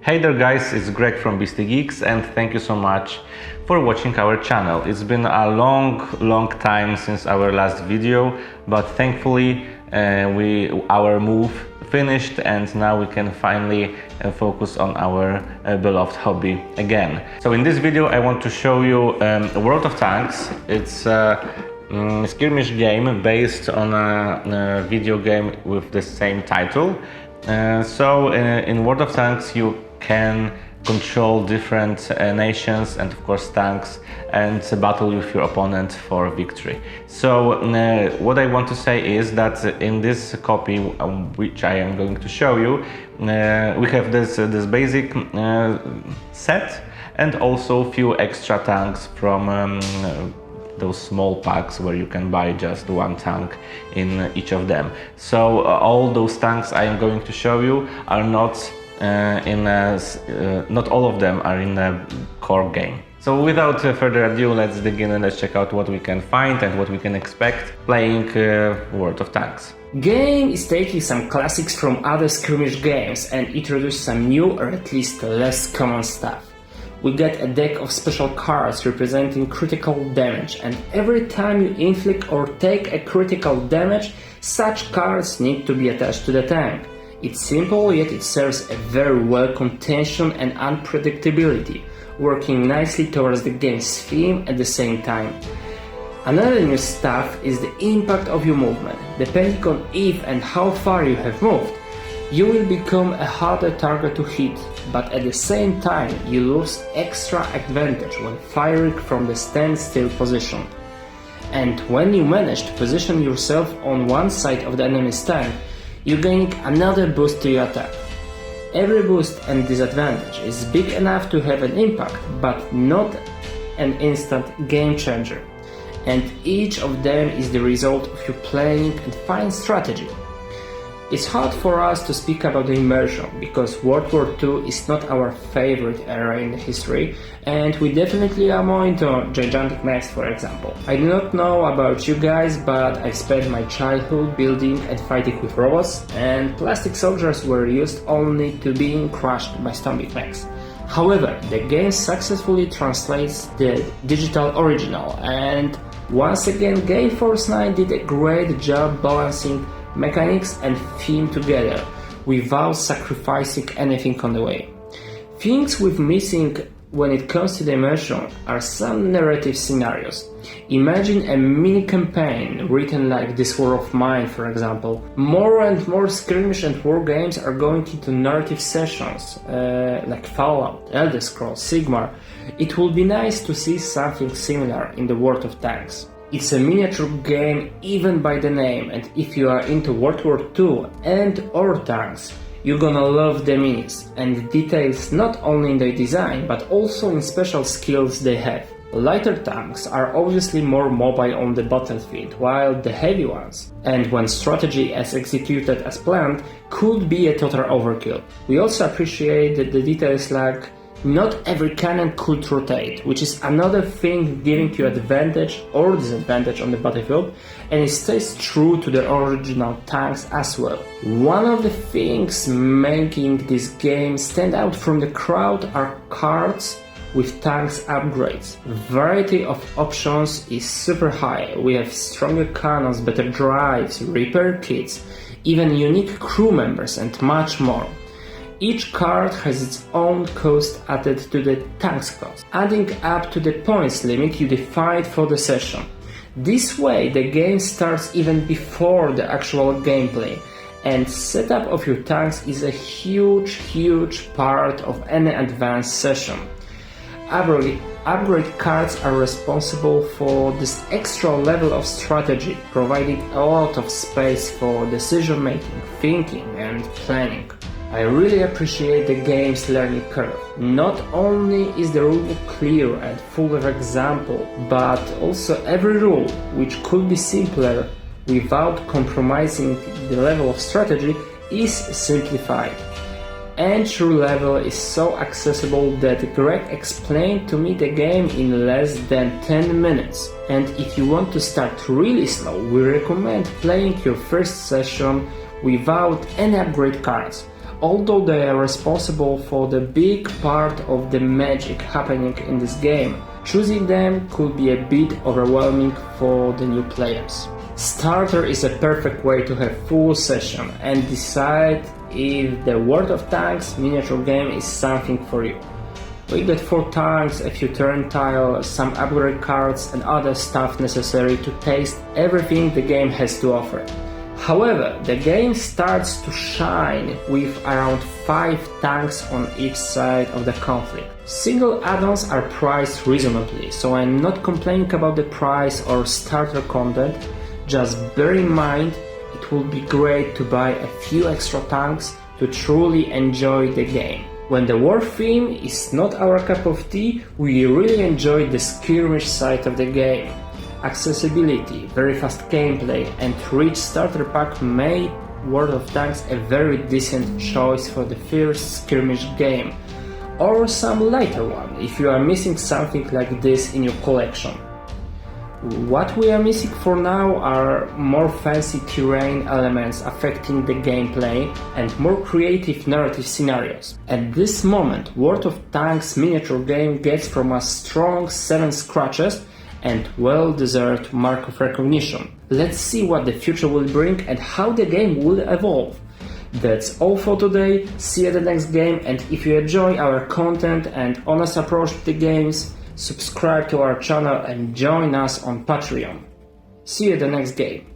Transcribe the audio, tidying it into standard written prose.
Hey there guys, it's Greg from Beastie Geeks and thank you so much for watching our channel. It's been a long time since our last video, but thankfully our move finished and now we can finally focus on our beloved hobby again. So in this video I want to show you World of Tanks. It's a skirmish game based on a video game with the same title. In World of Tanks you can control different nations and of course tanks and battle with your opponent for victory. So what I want to say is that in this copy, which I am going to show you, we have this basic set and also a few extra tanks from those small packs where you can buy just one tank in each of them. So all those tanks I am going to show you are not not all of them are in a core game. So without further ado, let's begin and let's check out what we can find and what we can expect playing World of Tanks. Game is taking some classics from other skirmish games and introduce some new or at least less common stuff. We get a deck of special cards representing critical damage, and every time you inflict or take a critical damage, such cards need to be attached to the tank. It's simple, yet it serves a very well contention and unpredictability, working nicely towards the game's theme at the same time. Another new stuff is the impact of your movement. Depending on if and how far you have moved, you will become a harder target to hit, but at the same time you lose extra advantage when firing from the standstill position. And when you manage to position yourself on one side of the enemy's tank, you gain another boost to your attack. Every boost and disadvantage is big enough to have an impact, but not an instant game changer. And each of them is the result of your playing and fine strategy. It's hard for us to speak about the immersion, because World War II is not our favorite era in history, and we definitely are more into gigantic mechs, for example. I do not know about you guys, but I spent my childhood building and fighting with robots, and plastic soldiers were used only to being crushed by zombie mechs. However, the game successfully translates the digital original, and once again Game Force 9 did a great job balancing mechanics and theme together without sacrificing anything on the way. Things we're missing when it comes to the immersion are some narrative scenarios. Imagine a mini campaign written like This War of Mine, for example. More and more skirmish and war games are going into narrative sessions like Fallout, Elder Scrolls, Sigmar. It would be nice to see something similar in the World of Tanks. It's a miniature game even by the name, and if you are into World War II and or tanks, you're gonna love the minis and details not only in their design but also in special skills they have. Lighter tanks are obviously more mobile on the battlefield, while the heavy ones, and when strategy is executed as planned, could be a total overkill. We also appreciate the details like not every cannon could rotate, which is another thing giving you advantage or disadvantage on the battlefield, and it stays true to the original tanks as well. One of the things making this game stand out from the crowd are cards with tanks upgrades. Variety of options is super high. We have stronger cannons, better drives, repair kits, even unique crew members and much more. Each card has its own cost added to the tank's cost, adding up to the points limit you defined for the session. This way the game starts even before the actual gameplay, and setup of your tanks is a huge part of any advanced session. Upgrade cards are responsible for this extra level of strategy, providing a lot of space for decision making, thinking and planning. I really appreciate the game's learning curve. Not only is the rulebook clear and full of examples, but also every rule, which could be simpler without compromising the level of strategy, is simplified. Entry level is so accessible that Greg explained to me the game in less than 10 minutes. And if you want to start really slow, we recommend playing your first session without any upgrade cards. Although they are responsible for the big part of the magic happening in this game, choosing them could be a bit overwhelming for the new players. Starter is a perfect way to have full session and decide if the World of Tanks miniature game is something for you. We get 4 tanks, a few turn tiles, some upgrade cards and other stuff necessary to taste everything the game has to offer. However, the game starts to shine with around 5 tanks on each side of the conflict. Single add-ons are priced reasonably, so I'm not complaining about the price or starter content, just bear in mind it would be great to buy a few extra tanks to truly enjoy the game. When the war theme is not our cup of tea, we really enjoy the skirmish side of the game. Accessibility, very fast gameplay and rich starter pack made World of Tanks a very decent choice for the first skirmish game, or some later one if you are missing something like this in your collection. What we are missing for now are more fancy terrain elements affecting the gameplay and more creative narrative scenarios. At this moment, World of Tanks miniature game gets from us strong 7 scratches and well-deserved mark of recognition. Let's see what the future will bring and how the game will evolve. That's all for today, see you at the next game, and if you enjoy our content and honest approach to the games, subscribe to our channel and join us on Patreon. See you at the next game.